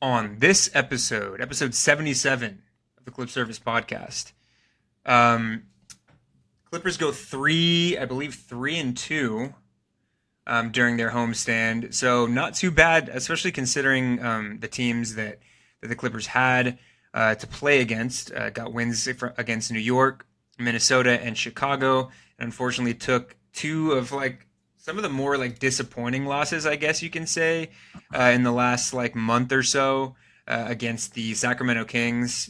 on this episode 77 of the Clip Service podcast. Um, Clippers go I believe 3-2 during their homestand. So not too bad, especially considering the teams that the Clippers had to play against. Got wins against New York, Minnesota, and Chicago. And unfortunately took two of some of the more disappointing losses, I guess you can say, in the last month or so against the Sacramento Kings.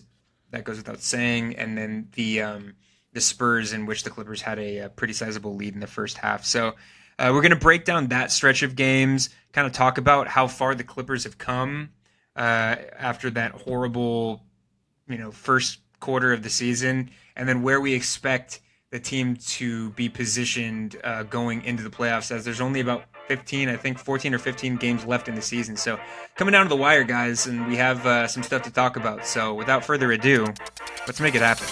That goes without saying, and then the Spurs, in which the Clippers had a pretty sizable lead in the first half. So we're going to break down that stretch of games, kind of talk about how far the Clippers have come after that horrible, first quarter of the season, and then where we expect the team to be positioned going into the playoffs, as there's only about 14 or 15 games left in the season. So coming down to the wire, guys, and we have some stuff to talk about. So without further ado, let's make it happen.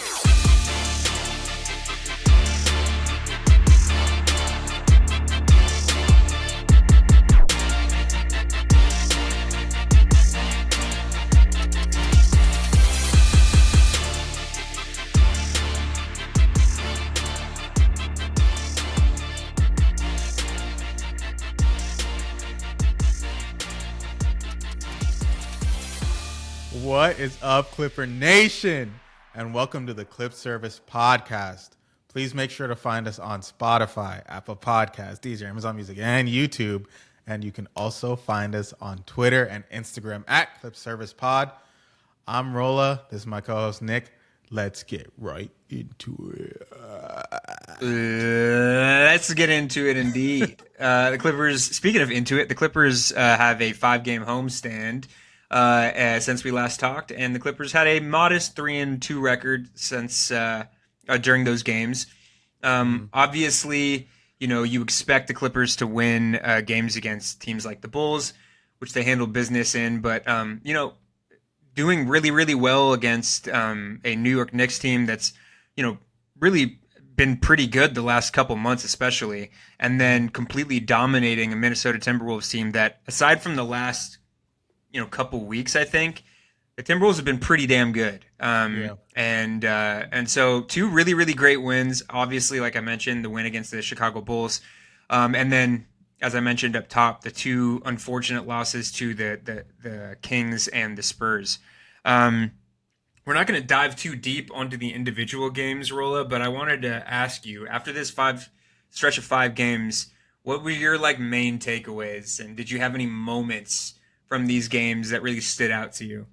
What is up, Clipper Nation? And welcome to the Clip Service podcast. Please make sure to find us on Spotify, Apple Podcasts, Deezer, Amazon Music, and YouTube. And you can also find us on Twitter and Instagram at Clip Service Pod. I'm Rolla. This is my co-host, Nick. Let's get right into it. Let's get into it, indeed. The Clippers, speaking of into it, the Clippers have a 5-game homestand since we last talked, and the Clippers had a modest 3-2 record since during those games. Obviously, you expect the Clippers to win games against teams like the Bulls, which they handled business in, but doing really, really well against a New York Knicks team that's really been pretty good the last couple months, especially, and then completely dominating a Minnesota Timberwolves team that, aside from the last couple weeks, I think the Timberwolves have been pretty damn good. And so two really, really great wins. Obviously, like I mentioned, the win against the Chicago Bulls. And then, as I mentioned up top, the two unfortunate losses to the Kings and the Spurs. We're not going to dive too deep onto the individual games, Rolla, but I wanted to ask you, after this stretch of 5 games, what were your main takeaways? And did you have any moments from these games that really stood out to you?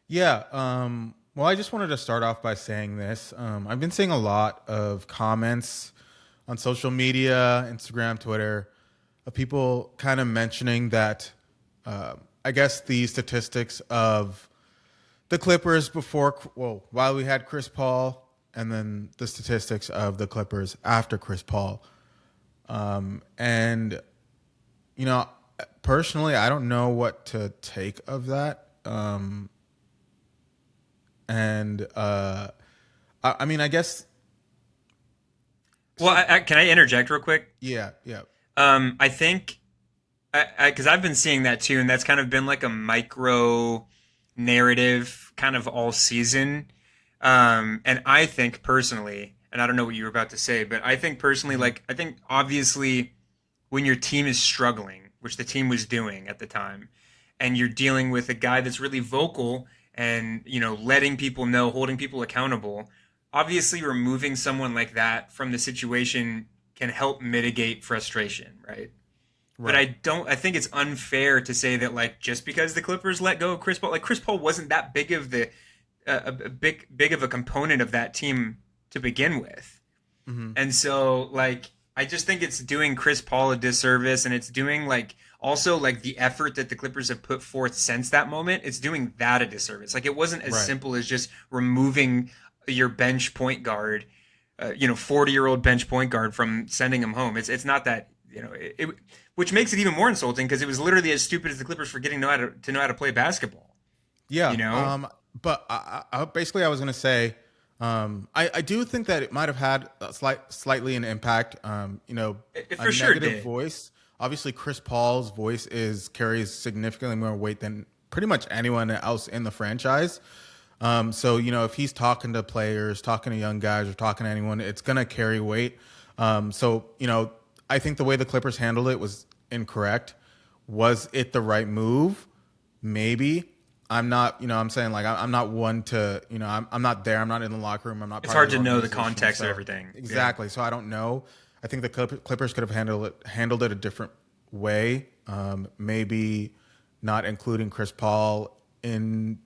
Yeah. Well, I just wanted to start off by saying this. I've been seeing a lot of comments on social media, Instagram, Twitter, of people kind of mentioning that, I guess, the statistics of the Clippers while we had Chris Paul, and then the statistics of the Clippers after Chris Paul. Personally, I don't know what to take of that. I guess. Well, can I interject real quick? Yeah. I think, because I've been seeing that too, and that's kind of been like a micro narrative kind of all season. And I think personally, and I don't know what you were about to say, but I think personally, I think obviously when your team is struggling, which the team was doing at the time, and you're dealing with a guy that's really vocal and, letting people know, holding people accountable, obviously removing someone like that from the situation can help mitigate frustration, right? But I think it's unfair to say that just because the Clippers let go of Chris Paul, Chris Paul wasn't that big of big of a component of that team to begin with. Mm-hmm. And so I just think it's doing Chris Paul a disservice, and it's doing also the effort that the Clippers have put forth since that moment. It's doing that a disservice. It wasn't as simple as just removing your bench point guard, 40-year-old bench point guard, from sending him home. It's not that, which makes it even more insulting, because it was literally as stupid as the Clippers forgetting to know how to play basketball. Yeah. But I basically I was going to say, I do think that it might have had slightly an impact. It for a sure negative did. voice. Obviously, Chris Paul's voice carries significantly more weight than pretty much anyone else in the franchise. So if he's talking to players, talking to young guys, or talking to anyone, it's gonna carry weight. So I think the way the Clippers handled it was incorrect. Was it the right move? Maybe. I'm not. I'm saying like I'm not one to. I'm not there. I'm not in the locker room. I'm not. It's Part hard of the to know the organization, context of so everything. exactly. So I don't know. I think the Clippers could have handled it a different way. Maybe not including Chris Paul in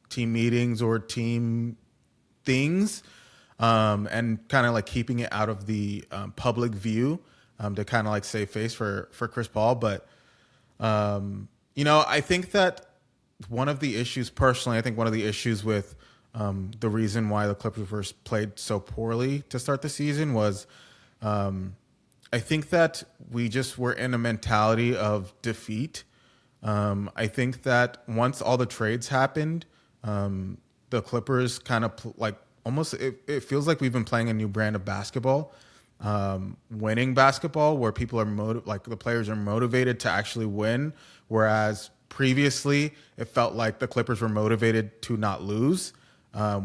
team meetings or team things, and kind of like keeping it out of the public view, to kind of like save face for Chris Paul. But I think that one of the issues, personally, I think one of the issues with the reason why the Clippers were played so poorly to start the season was, I think that we just were in a mentality of defeat. I think that once all the trades happened, the Clippers kind of like almost it feels like we've been playing a new brand of basketball, winning basketball, where people are like the players are motivated to actually win, whereas previously it felt like the Clippers were motivated to not lose,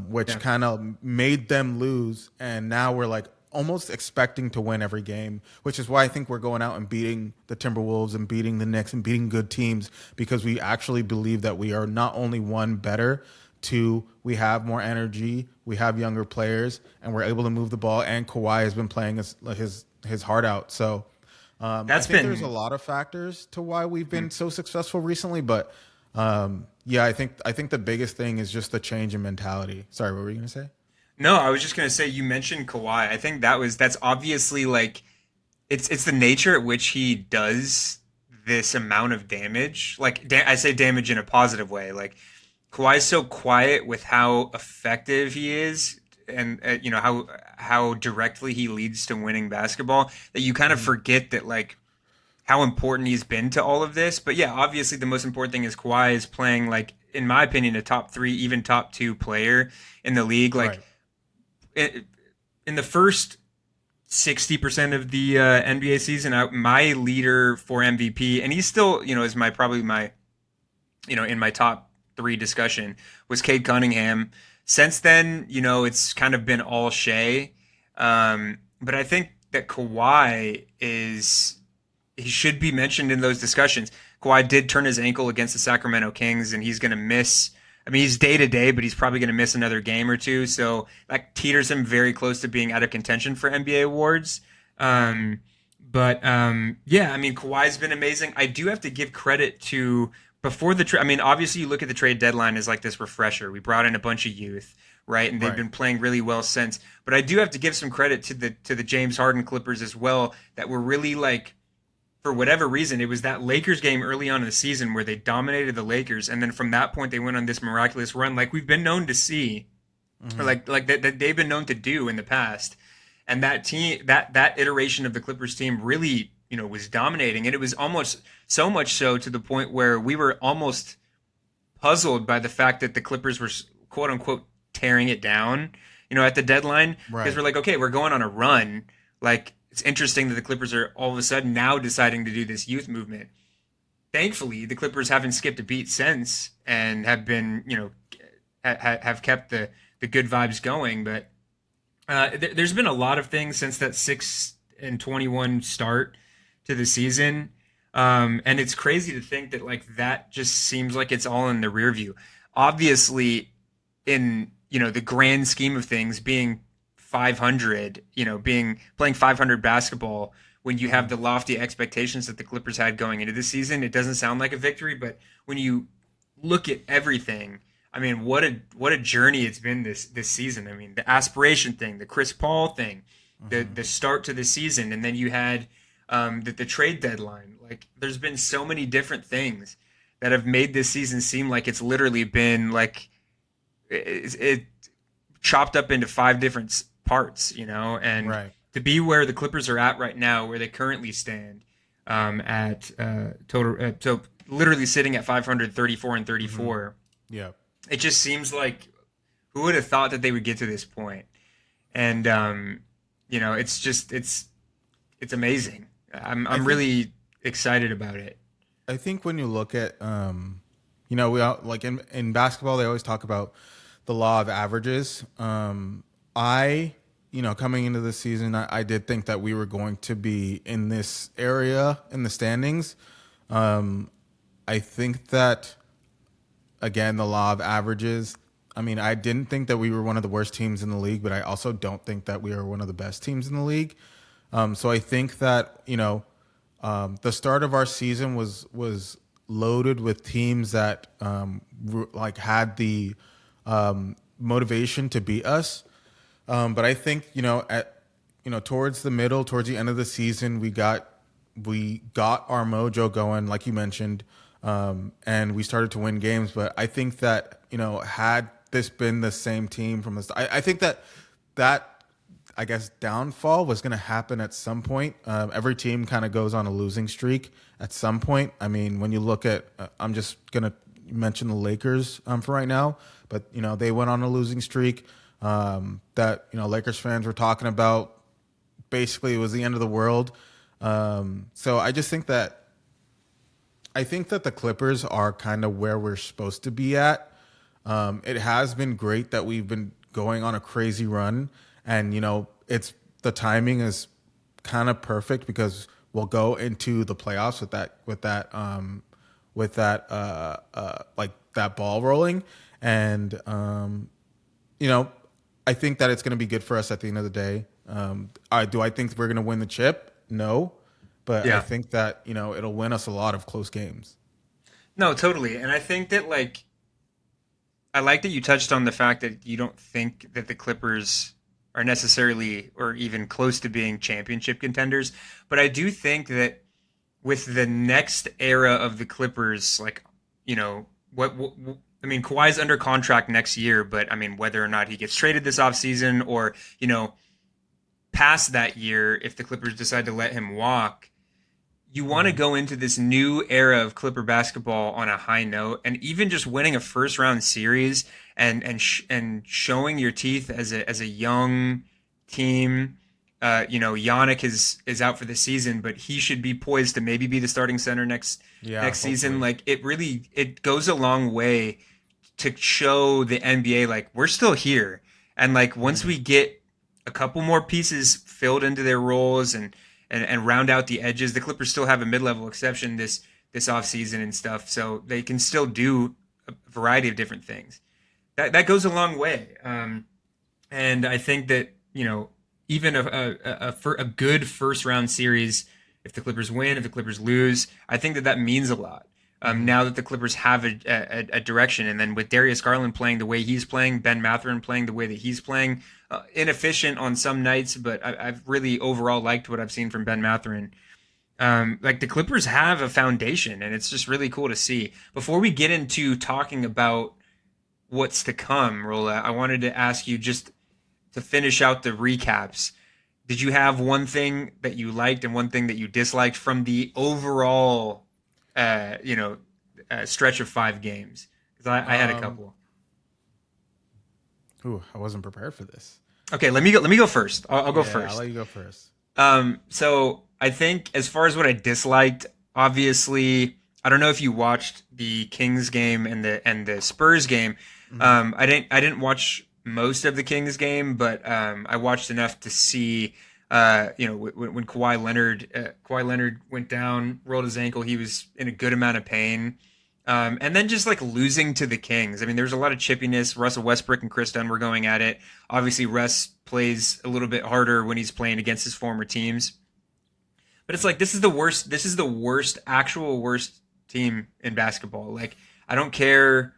which kind of made them lose, and now we're like almost expecting to win every game, which is why I think we're going out and beating the Timberwolves and beating the Knicks and beating good teams, because we actually believe that we are not only one better, two, we have more energy, we have younger players, and we're able to move the ball. And Kawhi has been playing his heart out. So I think there's a lot of factors to why we've been so successful recently. But I think the biggest thing is just the change in mentality. Sorry, what were you gonna say? No, I was just gonna say you mentioned Kawhi. I think that's obviously like it's the nature at which he does this amount of damage. Like I say damage in a positive way. Like Kawhi's so quiet with how effective he is, and how directly he leads to winning basketball, that you kind of forget that like how important he's been to all of this. But yeah, obviously the most important thing is Kawhi is playing, like, in my opinion, a top three, even top two player in the league. Like Right. in the first 60% of the NBA season, my leader for MVP, and he's still, is probably my, in my top three discussion, was Cade Cunningham. Since then, it's kind of been all Shea. But I think that he should be mentioned in those discussions. Kawhi did turn his ankle against the Sacramento Kings, and he's going to miss. I mean, he's day to day, but he's probably going to miss another game or two. So that teeters him very close to being out of contention for NBA awards. Yeah, I mean, Kawhi's been amazing. I do have to give credit to before the trade. I mean, obviously, you look at the trade deadline as like this refresher. We brought in a bunch of youth, right, and they've Right. been playing really well since. But I do have to give some credit to the James Harden Clippers as well, that were really like, for whatever reason, it was that Lakers game early on in the season where they dominated the Lakers, and then from that point they went on this miraculous run, like we've been known to see, or Mm-hmm. like that they've been known to do in the past. And that team, that iteration of the Clippers team, really, was dominating, and it was almost so much so to the point where we were almost puzzled by the fact that the Clippers were quote unquote tearing it down, at the deadline, because Right. we're like, okay, we're going on a run. Like, it's interesting that the Clippers are all of a sudden now deciding to do this youth movement. Thankfully, the Clippers haven't skipped a beat since, and have been, have kept the good vibes going. But there's been a lot of things since that 6-21 start to the season. And it's crazy to think that like that just seems like it's all in the rear view. Obviously, in the grand scheme of things, being 500, being playing 500 basketball when you have Mm-hmm. the lofty expectations that the Clippers had going into the season, it doesn't sound like a victory. But when you look at everything, I mean, what a journey it's been this season. I mean, the aspiration thing, the Chris Paul thing, Mm-hmm. the start to the season, and then you had the trade deadline. Like, there's been so many different things that have made this season seem like it's literally been like it chopped up into five different parts, and Right. to be where the Clippers are at right now, where they currently stand, at total, so literally sitting at 534 and Mm-hmm. 34. Yeah. It just seems like, who would have thought that they would get to this point? And it's just it's amazing. I'm I I'm think really excited about it. I think when you look at We like in basketball, they always talk about the law of averages. I, coming into this season, I did think that we were going to be in this area in the standings. I think that, again, the law of averages. I mean, I didn't think that we were one of the worst teams in the league, but I also don't think that we are one of the best teams in the league. So I think that the start of our season was loaded with teams that like had the motivation to beat us. But I think towards the middle, towards the end of the season, we got our mojo going, like you mentioned, and we started to win games. But I think that had this been the same team from the start, I think that I guess downfall was going to happen at some point. Every team kind of goes on a losing streak at some point. I mean, when you look at, I'm just going to mention the Lakers for right now, but they went on a losing streak that Lakers fans were talking about. Basically, it was the end of the world. So I think that the Clippers are kind of where we're supposed to be at. It has been great that we've been going on a crazy run, and it's the timing is kind of perfect because we'll go into the playoffs like that ball rolling, and I think that it's going to be good for us at the end of the day. Do I think we're going to win the chip? No, but I Yeah. think that it'll win us a lot of close games. No, totally. And I think that I like that you touched on the fact that you don't think that the Clippers are necessarily or even close to being championship contenders, but I do think that with the next era of the Clippers, what I mean, Kawhi's under contract next year, but I mean, whether or not he gets traded this offseason or, past that year, if the Clippers decide to let him walk, you want to Mhm. go into this new era of Clipper basketball on a high note, and even just winning a first round series and showing your teeth as a young team. Yannick is out for the season, but he should be poised to maybe be the starting center Yeah, next season. hopefully. Like it goes a long way to show the NBA like we're still here, and like once Mhm. we get a couple more pieces filled into their roles and round out the edges. The Clippers still have a mid-level exception this offseason and stuff, so they can still do a variety of different things. That goes a long way, and I think that even a good first round series, if the Clippers win, if the Clippers lose, I think that means a lot. Mhm. Now that the Clippers have a direction, and then with Darius Garland playing the way he's playing, Ben Mathurin playing the way that he's playing, inefficient on some nights, but I've really overall liked what I've seen from Ben Mathurin. Like the Clippers have a foundation, and it's just really cool to see. Before we get into talking about what's to come, Rolla, I wanted to ask you just to finish out the recaps. Did you have one thing that you liked and one thing that you disliked from the overall, uh, you know, stretch of 5 games? Because I had a Um, couple. I wasn't prepared for this. Okay, let me go. Let me go first. I'll go Yeah, I'll first. let you go first. So I think as far as what I disliked, obviously, I don't know if you watched the Kings game and the Spurs game. Mhm. I didn't watch most of the Kings game, but I watched enough to see. When Kawhi Leonard went down, rolled his ankle, he was in a good amount of pain. And then just like losing to the Kings. I mean, there was a lot of chippiness. Russell Westbrook and Chris Dunn were going at it. Obviously, Russ plays a little bit harder when he's playing against his former teams. But it's like this is the worst. This is the worst, actual worst team in basketball. Like I don't care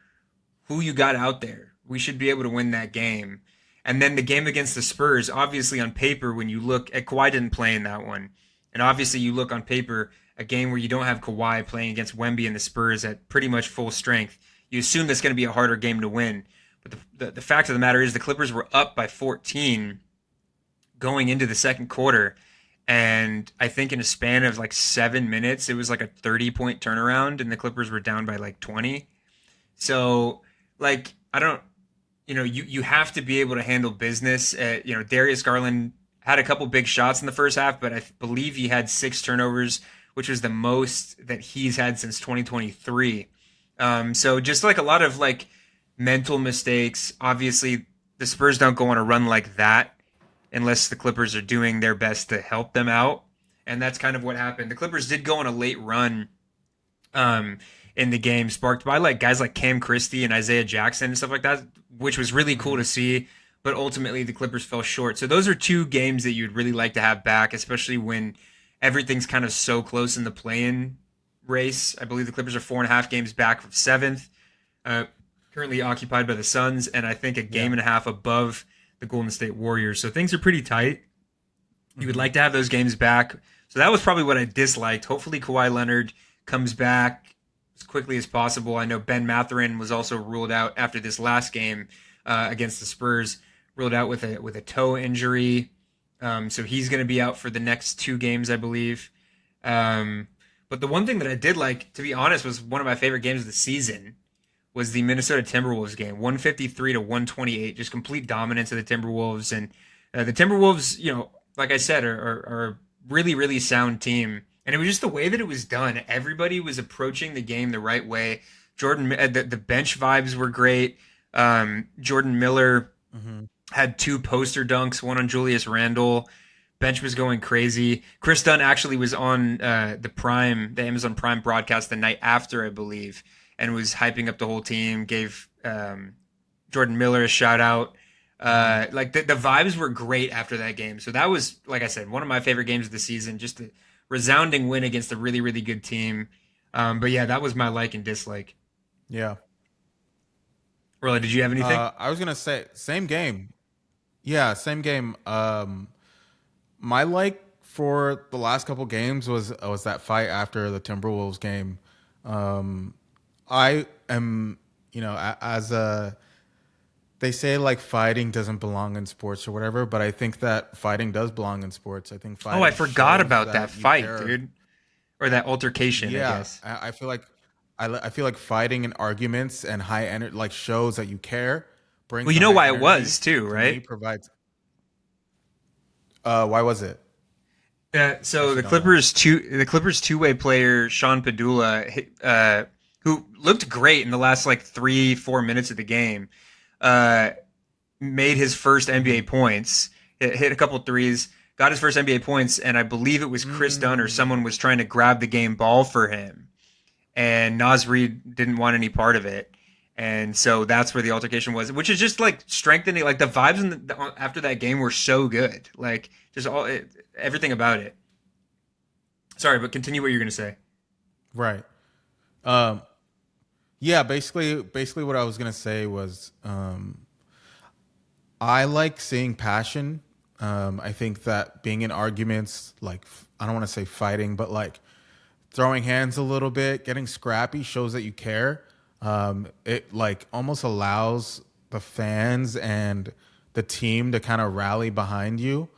who you got out there. We should be able to win that game. And then the game against the Spurs, obviously on paper, when you look at Kawhi didn't play in that one, and obviously you look on paper a game where you don't have Kawhi playing against Wemby and the Spurs at pretty much full strength. You assume that's going to be a harder game to win. But the fact of the matter is the Clippers were up by 14 going into the second quarter. And I think in a span of like 7 minutes, it was like a 30-point turnaround, and the Clippers were down by like 20. So, like, I don't, you have to be able to handle business. Darius Garland had a couple big shots in the first half, but I believe he had 6 turnovers, which was the most that he's had since 2023. So just like a lot of like mental mistakes. Obviously, the Spurs don't go on a run like that unless the Clippers are doing their best to help them out. And that's kind of what happened. The Clippers did go on a late run um, in the game, sparked by like guys like Cam Christie and Isaiah Jackson and stuff like that, which was really cool Hmm. to see. But ultimately, the Clippers fell short. So those are two games that you'd really like to have back, especially when everything's kind of so close in the play-in race. I believe the Clippers are 4.5 games back from seventh, uh, currently occupied by the Suns, and I think a game Yeah. and a half above the Golden State Warriors. So things are pretty tight. You would Hmm. like to have those games back. So that was probably what I disliked. Hopefully, Kawhi Leonard comes back as quickly as possible. I know Ben Mathurin was also ruled out after this last game against the Spurs, ruled out with a toe injury. So he's going to be out for the next 2 games, I believe. Um, but the one thing that I did like, to be honest, was one of my favorite games of the season was the Minnesota Timberwolves game, 153 to 128, just complete dominance of the Timberwolves. And the Timberwolves, like I said, are a really, really sound team. And it was just the way that it was done. Everybody was approaching the game the right way. The bench vibes were great. Jordan Miller Hmm. had 2 poster dunks, one on Julius Randle. Bench was going crazy. Chris Dunn actually was on the Amazon Prime broadcast the night after, I believe, and was hyping up the whole team. Gave Jordan Miller a shout out. Hmm. Like the vibes were great after that game. So that was, like I said, one of my favorite games of the season. Just a resounding win against a really, really good team. But yeah, that was my like and dislike. Yeah. Really, did you have anything? I was gonna say same game. Yeah, same game. My like for the last couple games was that fight after the Timberwolves game. Um, I am, as a they say like fighting doesn't belong in sports or whatever, but I think that fighting does belong in sports. I think Oh, I fighting forgot shows about that that you fight, care. dude. Or that altercation, I Yeah, guess. I feel like I feel like fighting and arguments and high energy like shows that you care, Well, brings you a know high why it energy was too, to me, right? provides. Why was it? I So should know that. The Clippers two-way player Sean Padula, who looked great in the last like 3-4 minutes of the game, uh, made his first NBA Hmm. points. Hit a couple threes, got his first NBA points, and I believe it was Chris Dunn or someone Mm. was trying to grab the game ball for him, and Nas Reed didn't want any part of it. And so that's where the altercation was, which is just like strengthening. Like the vibes after that game were so good. Like just everything about it. Sorry, but continue what you're gonna say. Right. Um, yeah, basically what I was gonna say was I like seeing passion. I think that being in arguments, like I don't want to say fighting, but like throwing hands a little bit, getting scrappy shows that you care. It like almost allows the fans and the team to kind of rally behind you.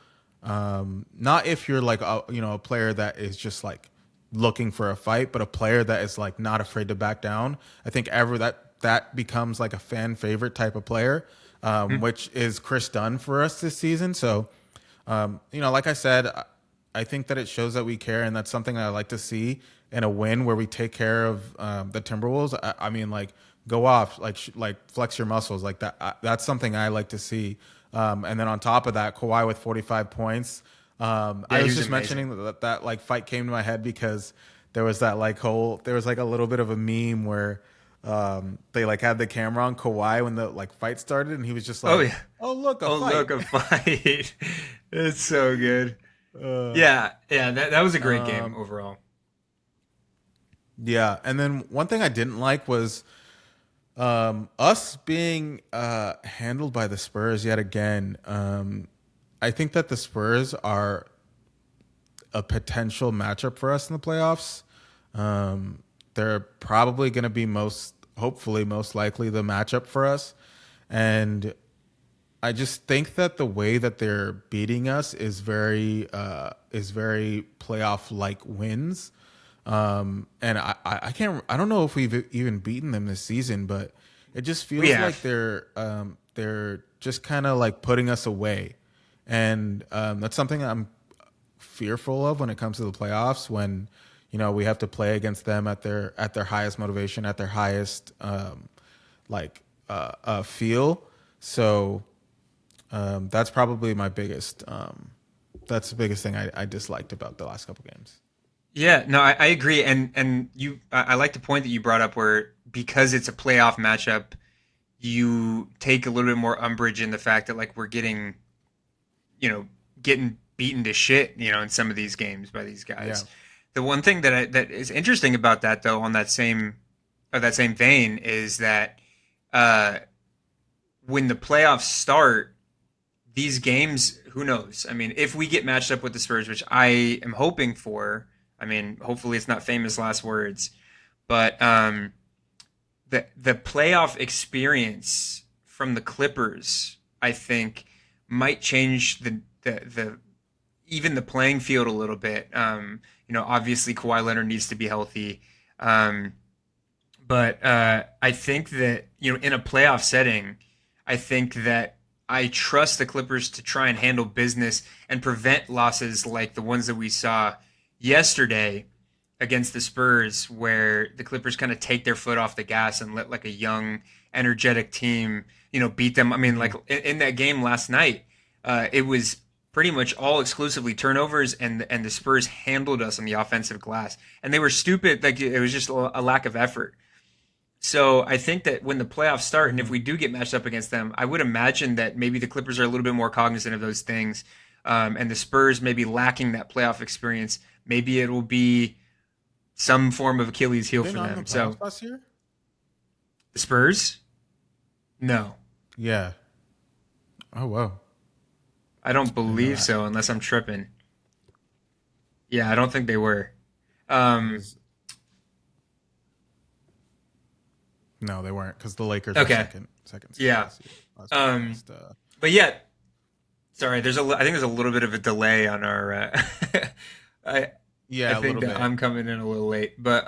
Not if you're like a player that is just like looking for a fight, but a player that is like not afraid to back down. I think ever that becomes like a fan favorite type of player, Hmm. which is Chris Dunn for us this season. So like I said, I think that it shows that we care, and that's something that I like to see in a win where we take care of the Timberwolves. I mean, like go off, like flex your muscles, like that. That's something I like to see. And then on top of that, Kawhi with 45 points. Yeah, I he was was just amazing. mentioning that like fight came to my head because there was like a little bit of a meme where they like had the camera on Kawhi when the like fight started, and he was just Oh like, yeah. "Oh look, a Oh fight." look, a fight. It's so good. Yeah, yeah. That was a great game Um, overall. yeah, and then one thing I didn't like was us being handled by the Spurs yet again. I think that the Spurs are a potential matchup for us in the playoffs. They're probably going to be hopefully, most likely the matchup for us. And I just think that the way that they're beating us is very playoff like wins. And I don't know if we've even beaten them this season, but it just We feels like have. they're just kind of like putting us away, and that's something I'm fearful of when it comes to the playoffs. When we have to play against them at their highest motivation, at their highest feel. So that's probably my biggest. That's the biggest thing I disliked about the last couple games. Yeah, no, I agree, and I like the point that you brought up where because it's a playoff matchup, you take a little bit more umbrage in the fact that like we're getting, you know, getting beaten to shit, in some of these games by these Yeah. guys. The one thing that is interesting about that though, on that same vein, is that uh, when the playoffs start, these games, who knows? I mean, if we get matched up with the Spurs, which I am hoping for, I mean, hopefully it's not famous last words, but the playoff experience from the Clippers, I think, might change the even the playing field a little bit. Obviously Kawhi Leonard needs to be healthy, um, but I think that in a playoff setting, I think that I trust the Clippers to try and handle business and prevent losses like the ones that we saw yesterday against the Spurs, where the Clippers kind of take their foot off the gas and let like a young, energetic team, beat them. I mean, like in that game last night, it was pretty much all exclusively turnovers, and the Spurs handled us on the offensive glass, and they were stupid. Like it was just a lack of effort. So I think that when the playoffs start, and if Mhm. we do get matched up against them, I would imagine that maybe the Clippers are a little bit more cognizant of those things, and the Spurs maybe lacking that playoff experience. Maybe it will be some form of Achilles Were heel they for not in the them. So playoffs last year? the Spurs, no, Yeah. Oh wow. I don't I didn't know believe that. so, unless I'm tripping. Yeah, I don't think they were. It Um, was No, they weren't because the Lakers were okay, second seed yeah, last year. um, but yeah, sorry. I think there's a little bit of a delay on our. I I Yeah, a think little that bit. I'm coming in a little late, but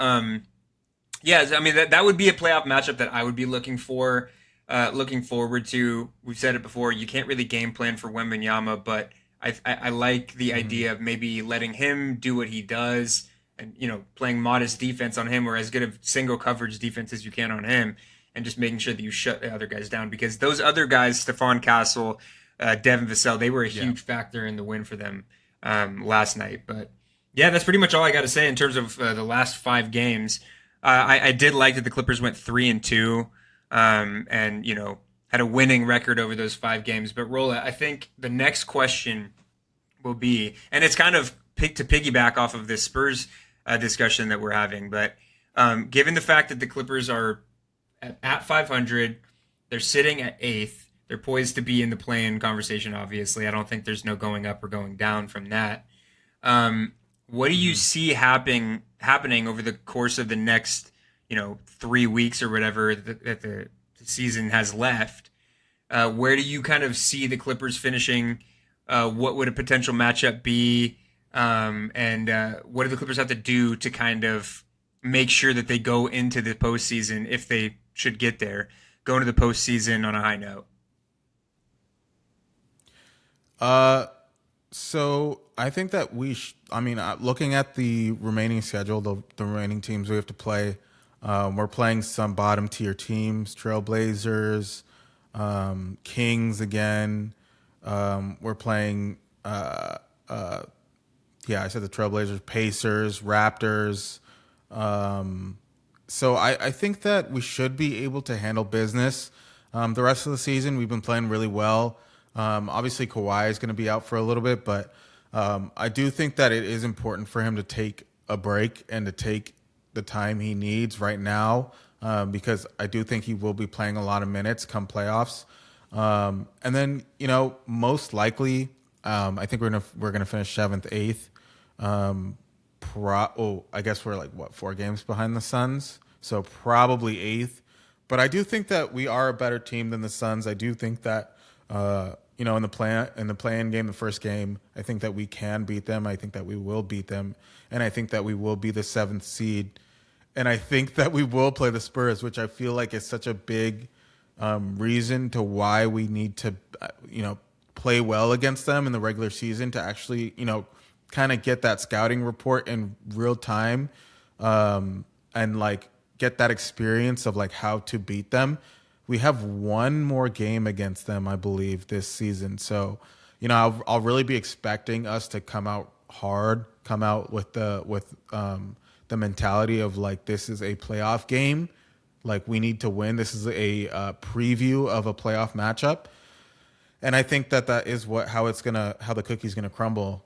yeah, I mean that would be a playoff matchup that I would be looking forward to. We've said it before. You can't really game plan for Wembanyama, but I like the Hmm. idea of maybe letting him do what he does, and playing modest defense on him, or as good of single coverage defense as you can on him, and just making sure that you shut the other guys down, because those other guys, Stephon Castle, Devin Vassell, they were a Yeah. huge factor in the win for them last night. But yeah, that's pretty much all I got to say in terms of the last 5 games. I did like that the Clippers went 3-2, and had a winning record over those 5 games. But Rolla, I think the next question will be, and it's kind of to piggyback off of this Spurs discussion that we're having, but given the fact that the Clippers are at 500, they're sitting at eighth. They're poised to be in the play-in conversation. Obviously, I don't think there's no going up or going down from that. Um, what do you Hmm. see happening over the course of the next, 3 weeks or whatever that the season has left? Where do you kind of see the Clippers finishing? What would a potential matchup be? And what do the Clippers have to do to kind of make sure that they go into the postseason, if they should get there, go into the postseason on a high note? Uh, so I think that I mean, looking at the remaining schedule, the remaining teams we have to play, we're playing some bottom tier teams, Trailblazers, Kings again. We're playing, yeah, I said the Trailblazers, Pacers, Raptors. Um, so I think that we should be able to handle business. The rest of the season, we've been playing really well. Obviously, Kawhi is going to be out for a little bit, but I do think that it is important for him to take a break and to take the time he needs right now, because I do think he will be playing a lot of minutes come playoffs. And then, most likely, I think we're gonna finish seventh, eighth. Um, I guess we're like what, 4 games behind the Suns, so probably eighth. But I do think that we are a better team than the Suns. I do think that in the play-in game, the first game, I think that we can beat them. I think that we will beat them, and I think that we will be the seventh seed. And I think that we will play the Spurs, which I feel like is such a big reason to why we need to, play well against them in the regular season to actually, kind of get that scouting report in real time, and like get that experience of like how to beat them. We have one more game against them, I believe, this season. So, I'll really be expecting us to come out hard, come out with the mentality of like this is a playoff game, like we need to win. This is a preview of a playoff matchup, and I think that is how the cookie's gonna crumble.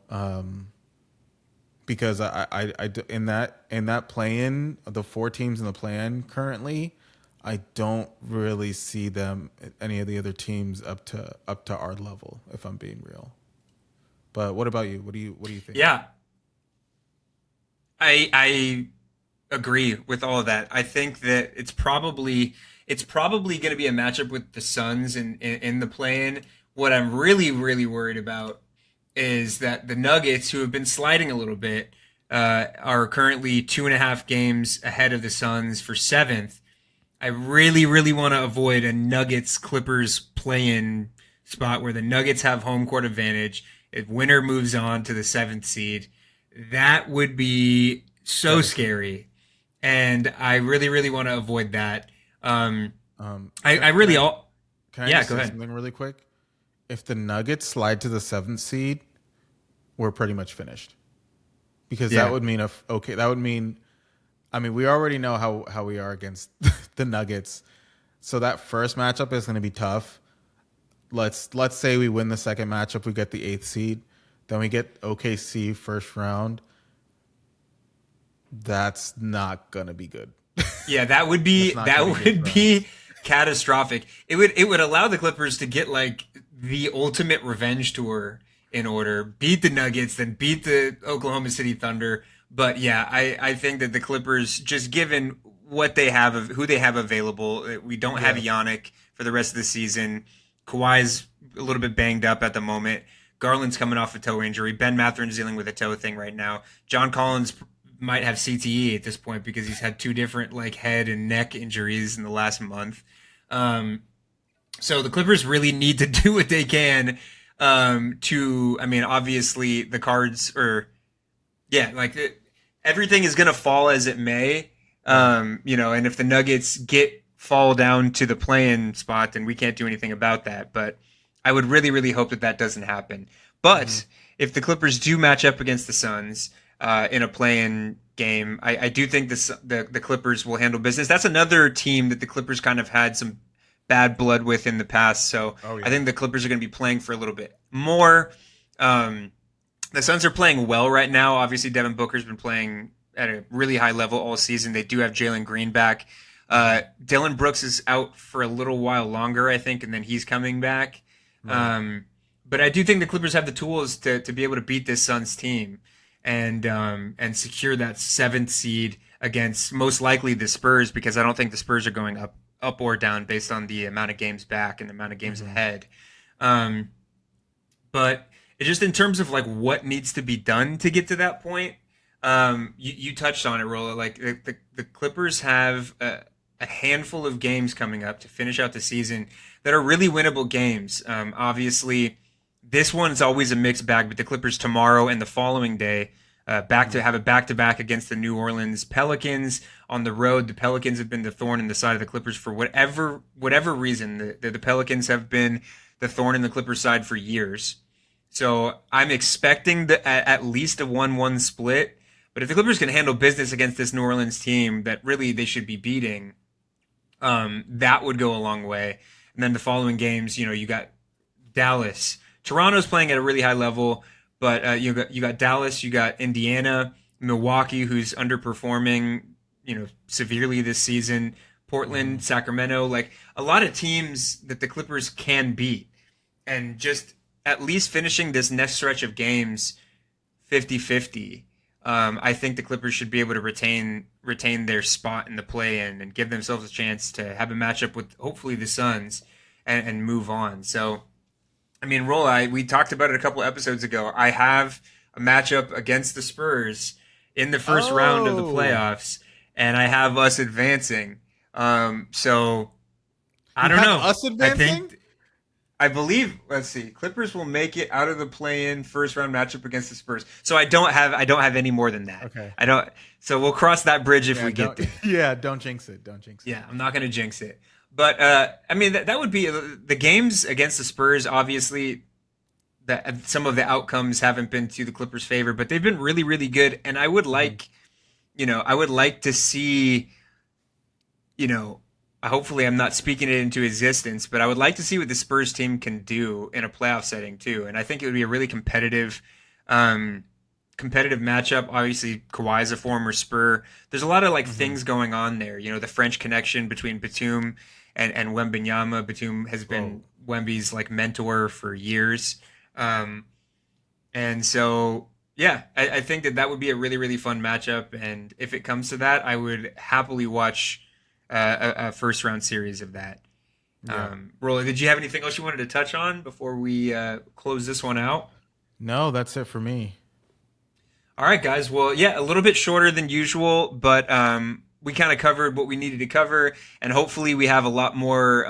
Because in that play-in, the four teams in the play-in currently, I don't really see them any of the other teams up to our level, if I'm being real. But what about you? What do you think? Yeah, I agree with all of that. I think that it's probably going to be a matchup with the Suns in the play-in. What I'm really worried about is that the Nuggets, who have been sliding a little bit, are currently 2.5 games ahead of the Suns for seventh. I really want to avoid a Nuggets Clippers play-in spot where the Nuggets have home court advantage. If winner moves on to the seventh seed, that would be so Devastating. scary, and I really want to avoid that. I Can, really all can I Yeah, just go say ahead. something really quick? If the Nuggets slide to the seventh seed, we're pretty much finished. Because that Yeah, would mean that would mean, I mean, we already know how we are against the Nuggets. So that first matchup is going to be tough. Let's say we win the second matchup, we get the eighth seed, then we get OKC first round. That's not gonna be good. yeah, that would That's be not that gonna be good would for us. be catastrophic. It would allow the Clippers to get like the ultimate revenge tour in order, beat the Nuggets, then beat the Oklahoma City Thunder. But yeah, I think that the Clippers, just given what they have of who they have available, we don't have Yeah. Yannick for the rest of the season. Kawhi's a little bit banged up at the moment. Garland's coming off a toe injury. Ben Matherin's dealing with a toe thing right now. John Collins might have CTE at this point because he's had two different like head and neck injuries in the last month. Um, so the Clippers really need to do what they can to. I mean, obviously the cards are yeah, like everything is gonna fall as it may. Right. And if the Nuggets fall down to the play-in spot, then we can't do anything about that. But I would really hope that that doesn't happen. Hmm. But if the Clippers do match up against the Suns in a play-in game, I do think the Clippers will handle business. That's another team that the Clippers kind of had some bad blood with in the past. So Oh I yeah. think the Clippers are going to be playing for a little bit more. Um, the Suns are playing well right now. Obviously, Devin Booker's been playing at a really high level all season. They do have Jalen Green back. Hmm. Dylan Brooks is out for a little while longer, I think, and then he's coming back. Right. Um, but I do think the Clippers have the tools to be able to beat this Suns team and secure that seventh seed against most likely the Spurs, because I don't think the Spurs are going up or down based on the amount of games back and the amount of games Hmm. ahead. Um, but it's just in terms of like what needs to be done to get to that point. You touched on it, Rolla. Like the Clippers have a handful of games coming up to finish out the season that are really winnable games. Obviously, this one's always a mixed bag. But the Clippers tomorrow and the following day, back Hmm. to have a back to back against the New Orleans Pelicans on the road. The Pelicans have been the thorn in the side of the Clippers for whatever reason. The Pelicans have been the thorn in the Clippers side for years. So I'm expecting at least a 1-1 split. But if the Clippers can handle business against this New Orleans team that really they should be beating, that would go a long way. And then the following games, you got Dallas. Toronto's playing at a really high level, but you got Dallas, you got Indiana, Milwaukee, who's underperforming, severely this season. Hmm. Portland, Sacramento, like a lot of teams that the Clippers can beat, and just at least finishing this next stretch of games 50-50. I think the Clippers should be able to retain their spot in the play-in and give themselves a chance to have a matchup with hopefully the Suns and move on. So, I mean, we talked about it a couple episodes ago. I have a matchup against the Spurs in the first round of the Oh, playoffs, and I have us advancing. So I you don't have know. us I advancing? think I believe. Let's see. Clippers will make it out of the play-in first round matchup against the Spurs. So I don't have any more than that. Okay. I don't. So we'll cross that bridge if Yeah, we get don't there. yeah, don't jinx it. Don't jinx it. Yeah, I'm not going to jinx it. But I mean, that would be the games against the Spurs. Obviously, that some of the outcomes haven't been to the Clippers' favor, but they've been really, really good. And I would Hmm. like, I would like to see, you know, hopefully I'm not speaking it into existence, but I would like to see what the Spurs team can do in a playoff setting too. And I think it would be a really um, competitive matchup. Obviously, Kawhi is a former Spur. There's a lot of like Hmm. things going on there. The French connection between Batum and Wembenyama. Batum has Oh, been Wemby's like mentor for years. Um, and so, yeah, I think that would be a really, really fun matchup. And if it comes to that, I would happily watch a first round series of that. yeah. Rolla, did you have anything else you wanted to touch on before we close this one out? No, that's it for me. All right, guys. Well, yeah, a little bit shorter than usual, but we kind of covered what we needed to cover, and hopefully, we have a lot more,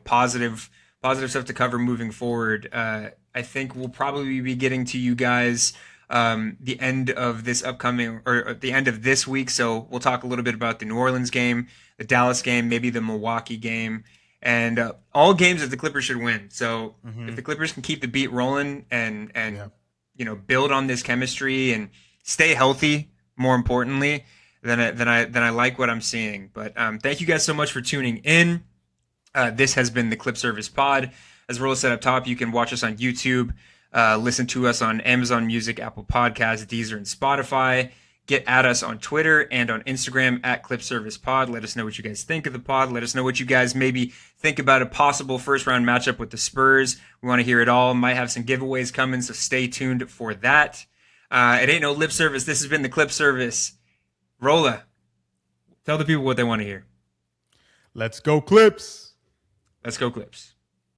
positive stuff to cover moving forward. I think we'll probably be getting to you guys the end of this upcoming or the end of this week. So we'll talk a little bit about the New Orleans game, the Dallas game, maybe the Milwaukee game, and all games that the Clippers should win. So if Hmm. the Clippers can keep the beat rolling Yeah. and build on this chemistry and stay healthy, more importantly, then I like what I'm seeing. But thank you guys so much for tuning in. This has been the Clip Service Pod. As Rolla said up top, you can watch us on YouTube, listen to us on Amazon Music, Apple Podcasts, Deezer, and Spotify. Get at us on Twitter and on Instagram at Clip Service Pod. Let us know what you guys think of the pod. Let us know what you guys maybe think about a possible first round matchup with the Spurs. We want to hear it all. Might have some giveaways coming, so stay tuned for that. It ain't no lip service. This has been the Clip Service. Rolla, tell the people what they want to hear. Let's go Clips. Let's go, Clips.